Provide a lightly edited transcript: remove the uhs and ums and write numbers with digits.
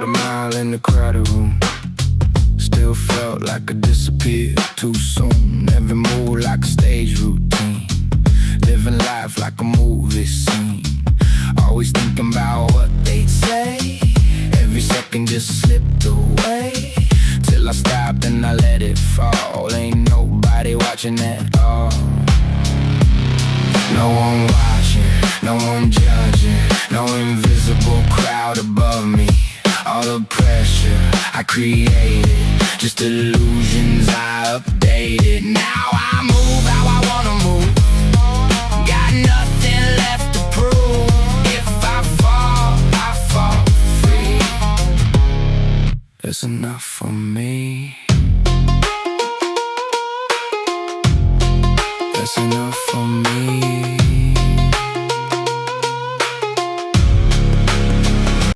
walked a mile in the crowded room. Still felt like I disappeared too soon. Every move like a stage routine. Living life like a movie scene. Always thinking about what they'd say. Every second just slipped away, till I stopped and I let it fall. Ain't nobody watching at all. No one watching, no one judging. No invisible crowd above me. All the pressure I created, just illusions I updated. Now I move how I wanna move. Got nothing left to prove. If I fall free. That's enough for me. That's enough for me.